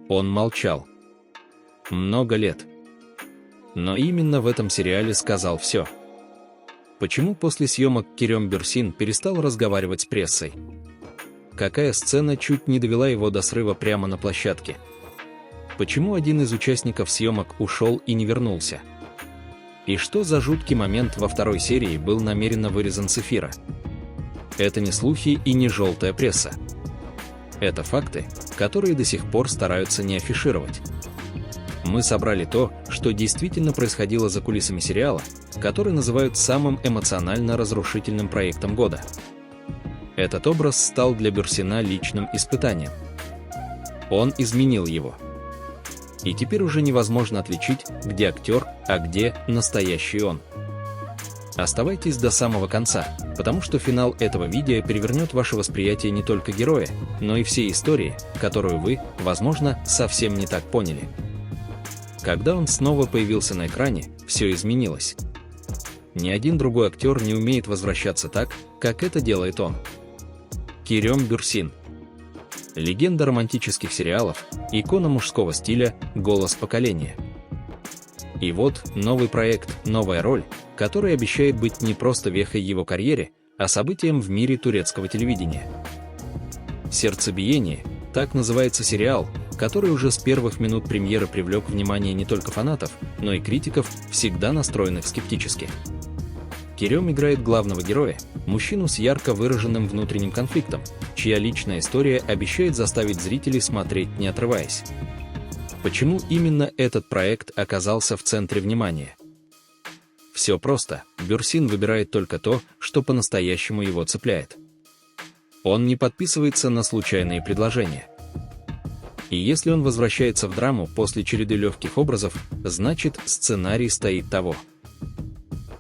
Он молчал. Много лет. Но именно в этом сериале сказал все. Почему после съемок Керем Бюрсин перестал разговаривать с прессой? Какая сцена чуть не довела его до срыва прямо на площадке? Почему один из участников съемок ушел и не вернулся? И что за жуткий момент во второй серии был намеренно вырезан с эфира? Это не слухи и не желтая пресса. Это факты, которые до сих пор стараются не афишировать. Мы собрали то, что действительно происходило за кулисами сериала, который называют самым эмоционально разрушительным проектом года. Этот образ стал для Бюрсина личным испытанием. Он изменил его. И теперь уже невозможно отличить, где актер, а где настоящий он. Оставайтесь до самого конца, потому что финал этого видео перевернет ваше восприятие не только героя, но и всей истории, которую вы, возможно, совсем не так поняли. Когда он снова появился на экране, все изменилось. Ни один другой актер не умеет возвращаться так, как это делает он. Керем Бюрсин. Легенда романтических сериалов, икона мужского стиля, голос поколения. И вот новый проект, новая роль, которая обещает быть не просто вехой его карьере, а событием в мире турецкого телевидения. «Сердцебиение» — так называется сериал, который уже с первых минут премьеры привлек внимание не только фанатов, но и критиков, всегда настроенных скептически. Керем играет главного героя, мужчину с ярко выраженным внутренним конфликтом, чья личная история обещает заставить зрителей смотреть, не отрываясь. Почему именно этот проект оказался в центре внимания? Все просто. Бюрсин выбирает только то, что по-настоящему его цепляет. Он не подписывается на случайные предложения. И если он возвращается в драму после череды легких образов, значит, сценарий стоит того.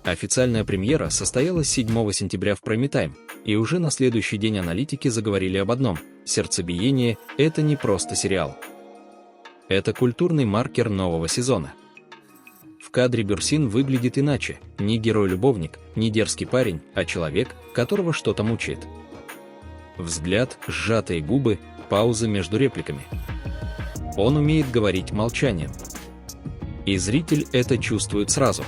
Официальная премьера состоялась 7 сентября в прайм-тайм, и уже на следующий день аналитики заговорили об одном – «Сердцебиение» – это не просто сериал. Это культурный маркер нового сезона. В кадре Бюрсин выглядит иначе, не герой-любовник, не дерзкий парень, а человек, которого что-то мучает. Взгляд, сжатые губы, паузы между репликами. Он умеет говорить молчанием. И зритель это чувствует сразу.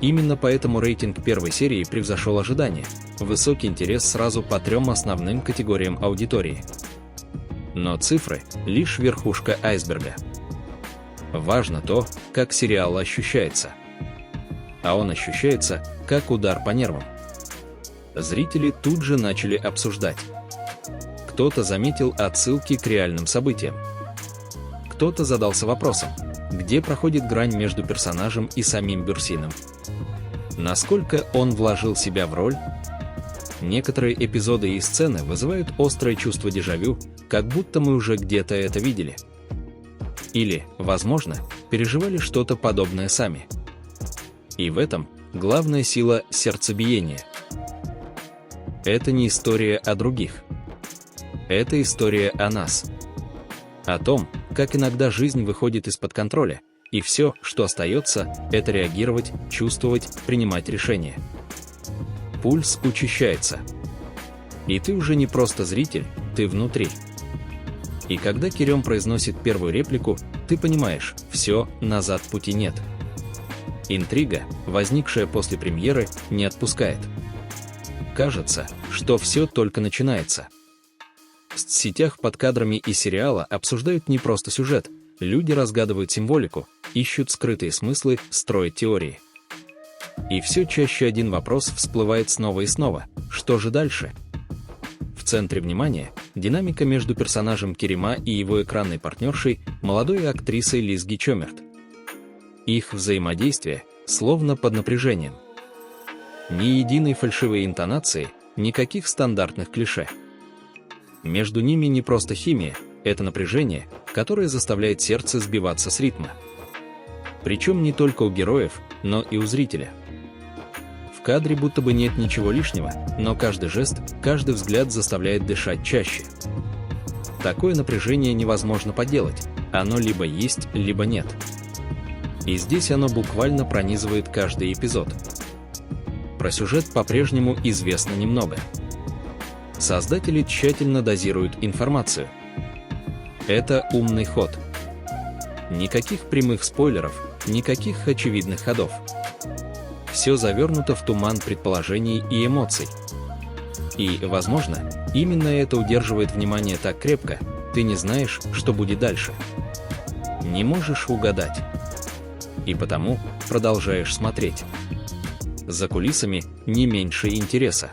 Именно поэтому рейтинг первой серии превзошел ожидания. Высокий интерес сразу по 3 основным категориям аудитории. Но цифры – лишь верхушка айсберга. Важно то, как сериал ощущается. А он ощущается, как удар по нервам. Зрители тут же начали обсуждать. Кто-то заметил отсылки к реальным событиям. Кто-то задался вопросом, где проходит грань между персонажем и самим Бюрсином. Насколько он вложил себя в роль? Некоторые эпизоды и сцены вызывают острое чувство дежавю, как будто мы уже где-то это видели. Или, возможно, переживали что-то подобное сами. И в этом главная сила сердцебиения. Это не история о других. Это история о нас. О том, как иногда жизнь выходит из-под контроля, и все, что остается, это реагировать, чувствовать, принимать решения. Пульс учащается. И ты уже не просто зритель, ты внутри. И когда Керем произносит первую реплику, ты понимаешь, все, назад пути нет. Интрига, возникшая после премьеры, не отпускает. Кажется, что все только начинается. В соцсетях под кадрами из сериала обсуждают не просто сюжет, люди разгадывают символику, ищут скрытые смыслы, строят теории. И все чаще один вопрос всплывает снова и снова: что же дальше? В центре внимания динамика между персонажем Керема и его экранной партнершей, молодой актрисой Лизги Чомерт. Их взаимодействие словно под напряжением. Ни единой фальшивой интонации, никаких стандартных клише. Между ними не просто химия, это напряжение, которое заставляет сердце сбиваться с ритма. Причем не только у героев, но и у зрителя. В кадре будто бы нет ничего лишнего, но каждый жест, каждый взгляд заставляет дышать чаще. Такое напряжение невозможно подделать, оно либо есть, либо нет. И здесь оно буквально пронизывает каждый эпизод. Про сюжет по-прежнему известно немного. Создатели тщательно дозируют информацию. Это умный ход. Никаких прямых спойлеров, никаких очевидных ходов. Все завернуто в туман предположений и эмоций. И, возможно, именно это удерживает внимание так крепко, ты не знаешь, что будет дальше. Не можешь угадать. И потому продолжаешь смотреть. За кулисами не меньше интереса.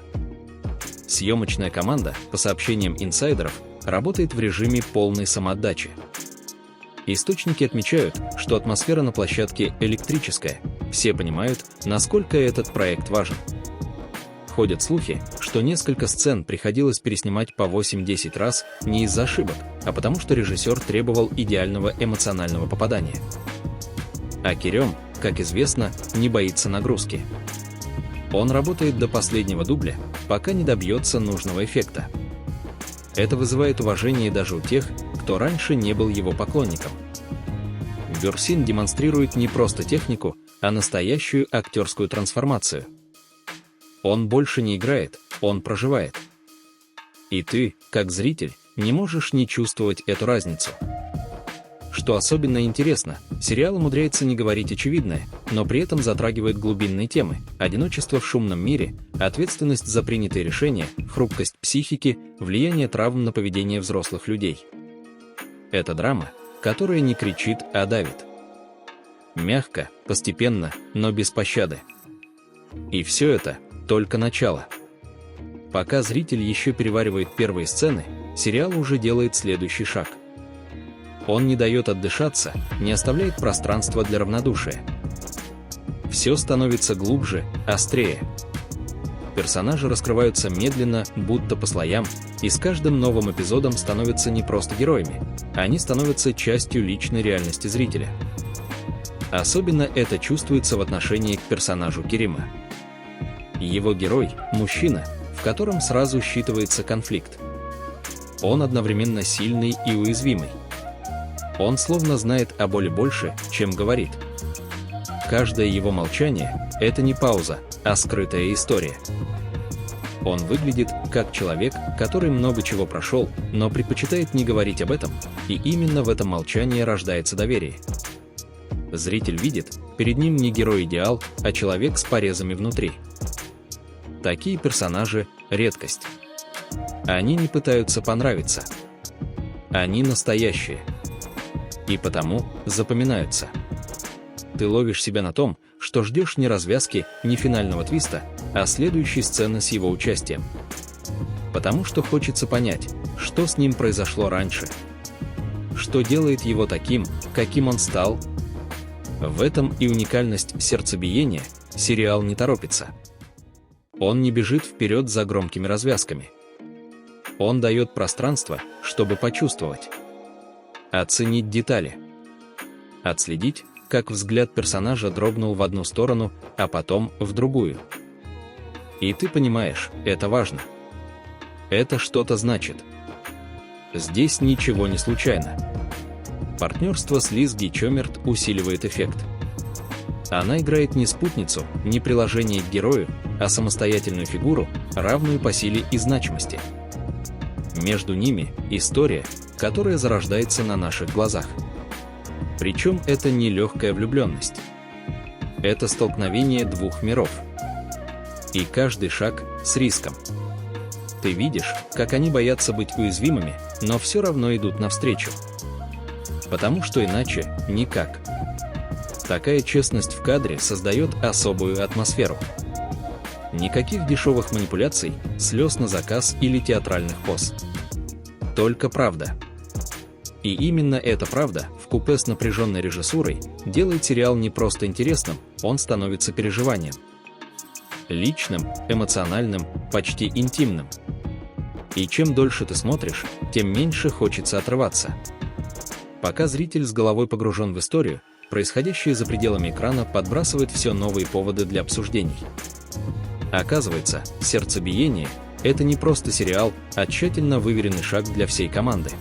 Съемочная команда, по сообщениям инсайдеров, работает в режиме полной самоотдачи. Источники отмечают, что атмосфера на площадке электрическая. Все понимают, насколько этот проект важен. Ходят слухи, что несколько сцен приходилось переснимать по 8-10 раз не из-за ошибок, а потому что режиссер требовал идеального эмоционального попадания. А Кирем, как известно, не боится нагрузки. Он работает до последнего дубля, пока не добьется нужного эффекта. Это вызывает уважение даже у тех, кто раньше не был его поклонником. Бюрсин демонстрирует не просто технику, а настоящую актерскую трансформацию. Он больше не играет, он проживает. И ты, как зритель, не можешь не чувствовать эту разницу. Что особенно интересно, сериал умудряется не говорить очевидное, но при этом затрагивает глубинные темы: одиночество в шумном мире, ответственность за принятые решения, хрупкость психики, влияние травм на поведение взрослых людей. Это драма, которая не кричит, а давит. Мягко, постепенно, но без пощады. И все это только начало. Пока зритель еще переваривает первые сцены, сериал уже делает следующий шаг. Он не дает отдышаться, не оставляет пространства для равнодушия. Все становится глубже, острее. Персонажи раскрываются медленно, будто по слоям, и с каждым новым эпизодом становятся не просто героями, они становятся частью личной реальности зрителя. Особенно это чувствуется в отношении к персонажу Керима. Его герой – мужчина, в котором сразу считывается конфликт. Он одновременно сильный и уязвимый. Он словно знает о боли больше, чем говорит. Каждое его молчание – это не пауза, а скрытая история. Он выглядит как человек, который много чего прошел, но предпочитает не говорить об этом, и именно в этом молчании рождается доверие. Зритель видит, перед ним не герой-идеал, а человек с порезами внутри. Такие персонажи – редкость. Они не пытаются понравиться. Они настоящие. И потому запоминаются. Ты ловишь себя на том, что ждешь не развязки, не финального твиста, а следующей сцены с его участием. Потому что хочется понять, что с ним произошло раньше. Что делает его таким, каким он стал. В этом и уникальность сердцебиения. Сериал не торопится. Он не бежит вперед за громкими развязками. Он дает пространство, чтобы почувствовать. Оценить детали. Отследить, как взгляд персонажа дрогнул в одну сторону, а потом в другую. И ты понимаешь, это важно. Это что-то значит. Здесь ничего не случайно. Партнерство с Лиз Гичомерт усиливает эффект. Она играет не спутницу, не приложение к герою, а самостоятельную фигуру, равную по силе и значимости. Между ними история, которая зарождается на наших глазах. Причем это не легкая влюбленность. Это столкновение двух миров. И каждый шаг с риском. Ты видишь, как они боятся быть уязвимыми, но все равно идут навстречу. Потому что иначе никак. Такая честность в кадре создает особую атмосферу. Никаких дешевых манипуляций, слез на заказ или театральных поз. Только правда. И именно эта правда, вкупе с напряженной режиссурой, делает сериал не просто интересным, он становится переживанием. Личным, эмоциональным, почти интимным. И чем дольше ты смотришь, тем меньше хочется отрываться. Пока зритель с головой погружен в историю, происходящее за пределами экрана подбрасывает все новые поводы для обсуждений. Оказывается, «Сердцебиение» — это не просто сериал, а тщательно выверенный шаг для всей команды.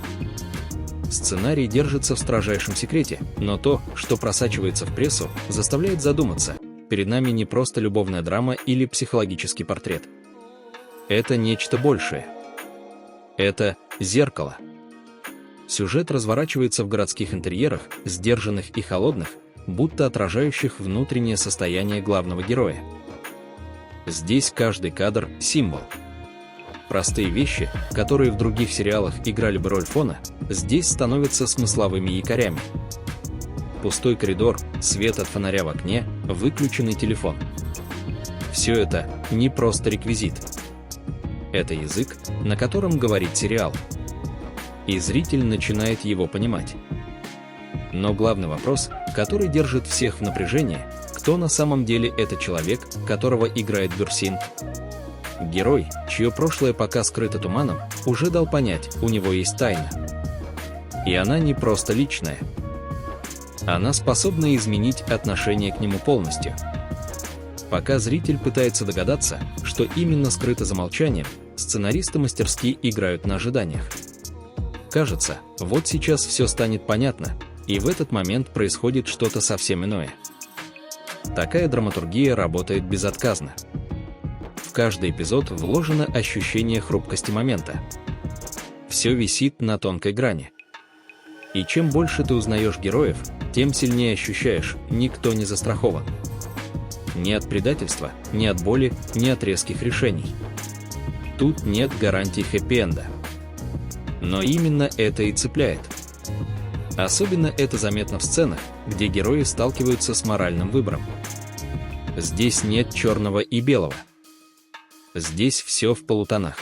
Сценарий держится в строжайшем секрете, но то, что просачивается в прессу, заставляет задуматься. Перед нами не просто любовная драма или психологический портрет. Это нечто большее. Это зеркало. Сюжет разворачивается в городских интерьерах, сдержанных и холодных, будто отражающих внутреннее состояние главного героя. Здесь каждый кадр – символ. Простые вещи, которые в других сериалах играли бы роль фона, здесь становятся смысловыми якорями. Пустой коридор, свет от фонаря в окне, выключенный телефон. Все это не просто реквизит. Это язык, на котором говорит сериал. И зритель начинает его понимать. Но главный вопрос, который держит всех в напряжении, кто на самом деле этот человек, которого играет Бюрсин? Герой, чье прошлое пока скрыто туманом, уже дал понять, у него есть тайна. И она не просто личная. Она способна изменить отношение к нему полностью. Пока зритель пытается догадаться, что именно скрыто за молчанием, сценаристы мастерски играют на ожиданиях. Кажется, вот сейчас все станет понятно, и в этот момент происходит что-то совсем иное. Такая драматургия работает безотказно. В каждый эпизод вложено ощущение хрупкости момента. Все висит на тонкой грани. И чем больше ты узнаешь героев, тем сильнее ощущаешь, никто не застрахован. Ни от предательства, ни от боли, ни от резких решений. Тут нет гарантий хэппи-энда. Но именно это и цепляет. Особенно это заметно в сценах, где герои сталкиваются с моральным выбором. Здесь нет черного и белого. Здесь все в полутонах.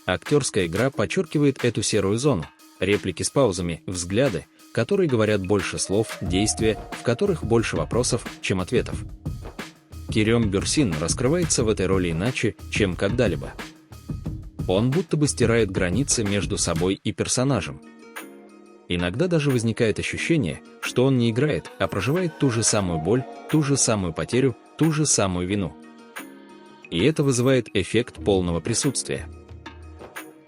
Актерская игра подчеркивает эту серую зону, реплики с паузами, взгляды, которые говорят больше слов, действия, в которых больше вопросов, чем ответов. Кирем Бюрсин раскрывается в этой роли иначе, чем когда-либо. Он будто бы стирает границы между собой и персонажем. Иногда даже возникает ощущение, что он не играет, а проживает ту же самую боль, ту же самую потерю, ту же самую вину. И это вызывает эффект полного присутствия.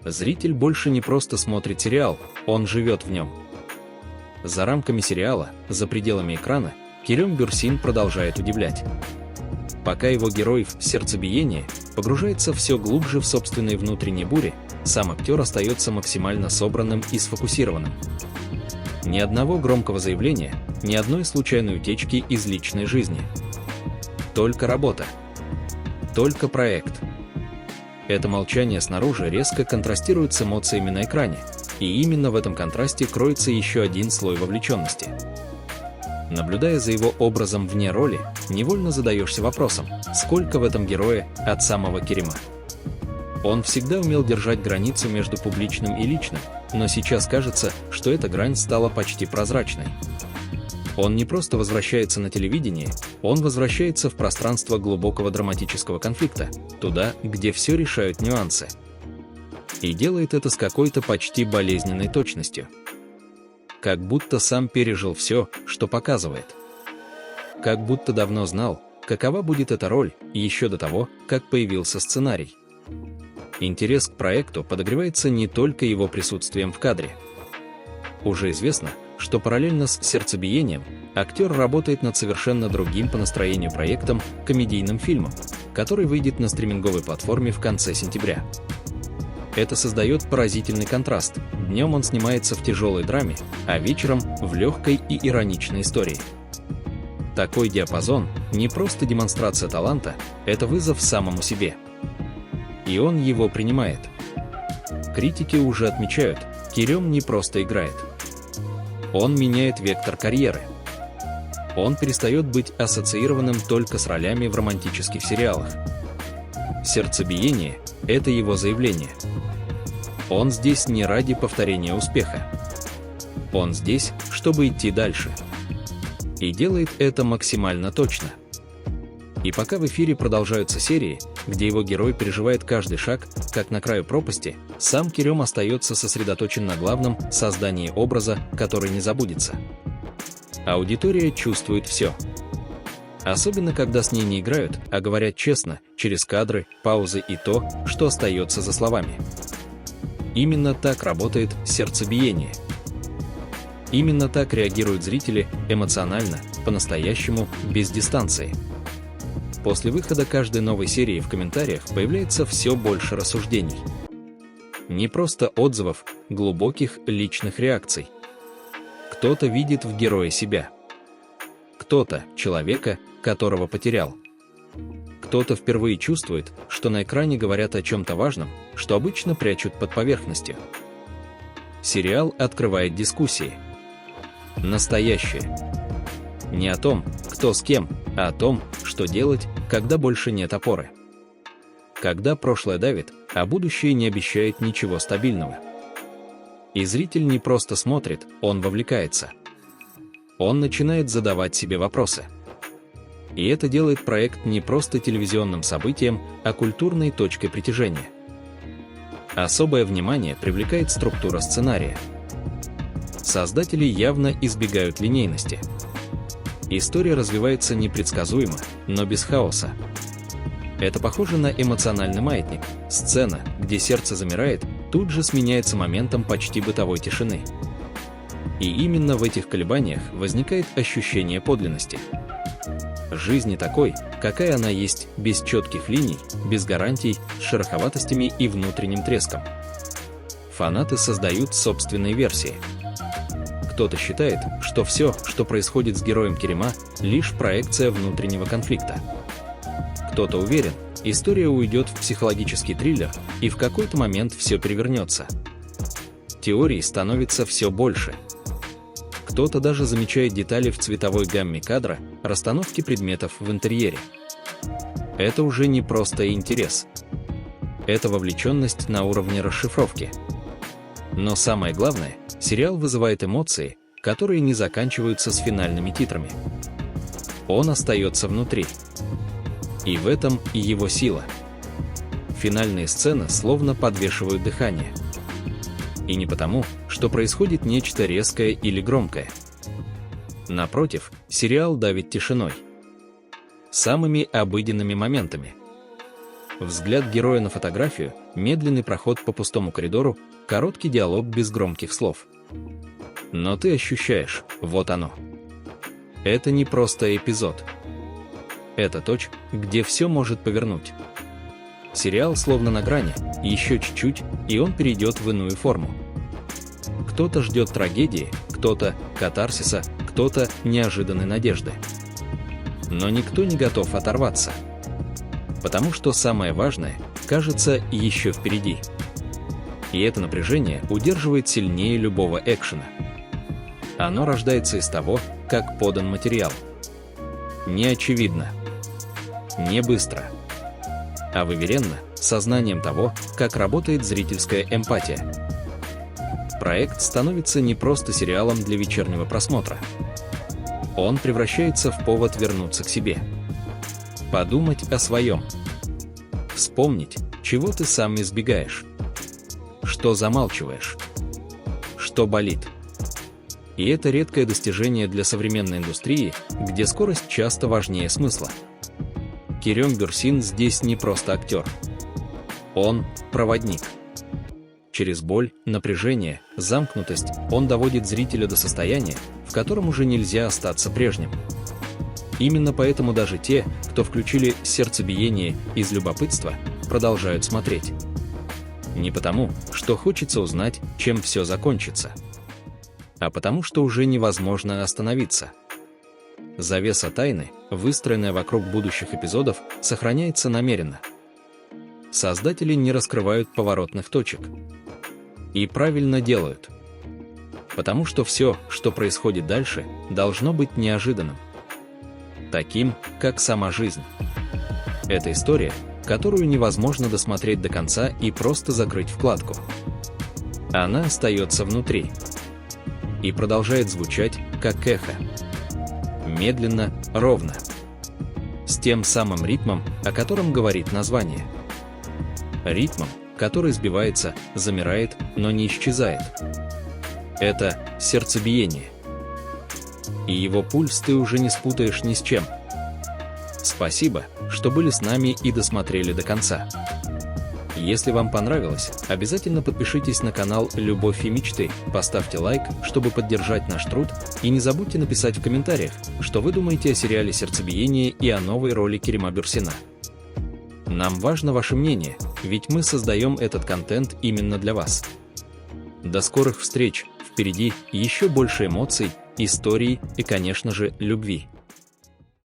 Зритель больше не просто смотрит сериал, он живет в нем. За рамками сериала, за пределами экрана, Кирем Бюрсин продолжает удивлять. Пока его герой в сердцебиении погружается все глубже в собственные внутренние бури, сам актер остается максимально собранным и сфокусированным. Ни одного громкого заявления, ни одной случайной утечки из личной жизни. Только работа. Только проект. Это молчание снаружи резко контрастирует с эмоциями на экране, и именно в этом контрасте кроется еще один слой вовлеченности. Наблюдая за его образом вне роли, невольно задаешься вопросом, сколько в этом герое от самого Кирема. Он всегда умел держать границу между публичным и личным, но сейчас кажется, что эта грань стала почти прозрачной. Он не просто возвращается на телевидение, он возвращается в пространство глубокого драматического конфликта, туда, где все решают нюансы. И делает это с какой-то почти болезненной точностью. Как будто сам пережил все, что показывает. Как будто давно знал, какова будет эта роль, еще до того, как появился сценарий. Интерес к проекту подогревается не только его присутствием в кадре. Уже известно, что параллельно с сердцебиением актер работает над совершенно другим по настроению проектом, комедийным фильмом, который выйдет на стриминговой платформе в конце сентября. Это создает поразительный контраст. Днем он снимается в тяжелой драме, а вечером в легкой и ироничной истории. Такой диапазон – не просто демонстрация таланта, это вызов самому себе. И он его принимает. Критики уже отмечают, Кирем не просто играет. Он меняет вектор карьеры. Он перестает быть ассоциированным только с ролями в романтических сериалах. Сердцебиение – это его заявление. Он здесь не ради повторения успеха. Он здесь, чтобы идти дальше. И делает это максимально точно. И пока в эфире продолжаются серии, где его герой переживает каждый шаг, как на краю пропасти, сам Кирем остается сосредоточен на главном – создании образа, который не забудется. Аудитория чувствует все. Особенно, когда с ней не играют, а говорят честно, через кадры, паузы и то, что остается за словами. Именно так работает сердцебиение. Именно так реагируют зрители, эмоционально, по-настоящему, без дистанции. После выхода каждой новой серии в комментариях появляется все больше рассуждений. Не просто отзывов, глубоких личных реакций. Кто-то видит в герое себя. Кто-то — человека, которого потерял. Кто-то впервые чувствует, что на экране говорят о чем-то важном, что обычно прячут под поверхностью. Сериал открывает дискуссии. Настоящие. Не о том, кто с кем, а о том, что делать, когда больше нет опоры. Когда прошлое давит, а будущее не обещает ничего стабильного. И зритель не просто смотрит, он вовлекается. Он начинает задавать себе вопросы. И это делает проект не просто телевизионным событием, а культурной точкой притяжения. Особое внимание привлекает структура сценария. Создатели явно избегают линейности. История развивается непредсказуемо, но без хаоса. Это похоже на эмоциональный маятник. Сцена, где сердце замирает, тут же сменяется моментом почти бытовой тишины. И именно в этих колебаниях возникает ощущение подлинности. Жизни такой, какая она есть, без четких линий, без гарантий, с шероховатостями и внутренним треском. Фанаты создают собственные версии. Кто-то считает, что все, что происходит с героем Керема, лишь проекция внутреннего конфликта. Кто-то уверен, история уйдет в психологический триллер, и в какой-то момент все перевернется. Теорий становится все больше. Кто-то даже замечает детали в цветовой гамме кадра, расстановке предметов в интерьере. Это уже не просто интерес. Это вовлеченность на уровне расшифровки. Но самое главное, сериал вызывает эмоции, которые не заканчиваются с финальными титрами. Он остается внутри. И в этом и его сила. Финальные сцены словно подвешивают дыхание. И не потому, что происходит нечто резкое или громкое. Напротив, сериал давит тишиной. Самыми обыденными моментами. Взгляд героя на фотографию, медленный проход по пустому коридору, короткий диалог без громких слов. Но ты ощущаешь, вот оно. Это не просто эпизод. Это точка, где все может повернуть. Сериал словно на грани, еще чуть-чуть, и он перейдет в иную форму. Кто-то ждет трагедии, кто-то катарсиса, кто-то неожиданной надежды. Но никто не готов оторваться. Потому что самое важное, кажется, еще впереди. И это напряжение удерживает сильнее любого экшена. Оно рождается из того, как подан материал. Не очевидно. Не быстро. А выверенно, сознанием того, как работает зрительская эмпатия. Проект становится не просто сериалом для вечернего просмотра. Он превращается в повод вернуться к себе. Подумать о своем. Вспомнить, чего ты сам избегаешь. Что замалчиваешь. Что болит. И это редкое достижение для современной индустрии, где скорость часто важнее смысла. Керем Бюрсин здесь не просто актер. Он – проводник. Через боль, напряжение, замкнутость он доводит зрителя до состояния, в котором уже нельзя остаться прежним. Именно поэтому даже те, кто включили сердцебиение из любопытства, продолжают смотреть. Не потому, что хочется узнать, чем все закончится, а потому что уже невозможно остановиться. Завеса тайны, выстроенная вокруг будущих эпизодов, сохраняется намеренно. Создатели не раскрывают поворотных точек. И правильно делают. Потому что все, что происходит дальше, должно быть неожиданным. Таким, как сама жизнь. Это история, которую невозможно досмотреть до конца и просто закрыть вкладку. Она остается внутри. И продолжает звучать, как эхо. Медленно, ровно. С тем самым ритмом, о котором говорит название. Ритмом, который сбивается, замирает, но не исчезает. Это сердцебиение. И его пульс ты уже не спутаешь ни с чем. Спасибо, что были с нами и досмотрели до конца. Если вам понравилось, обязательно подпишитесь на канал «Любовь и мечты», поставьте лайк, чтобы поддержать наш труд, и не забудьте написать в комментариях, что вы думаете о сериале «Сердцебиение» и о новой роли Керема Бюрсина. Нам важно ваше мнение, ведь мы создаем этот контент именно для вас. До скорых встреч! Впереди еще больше эмоций, историй и, конечно же, любви.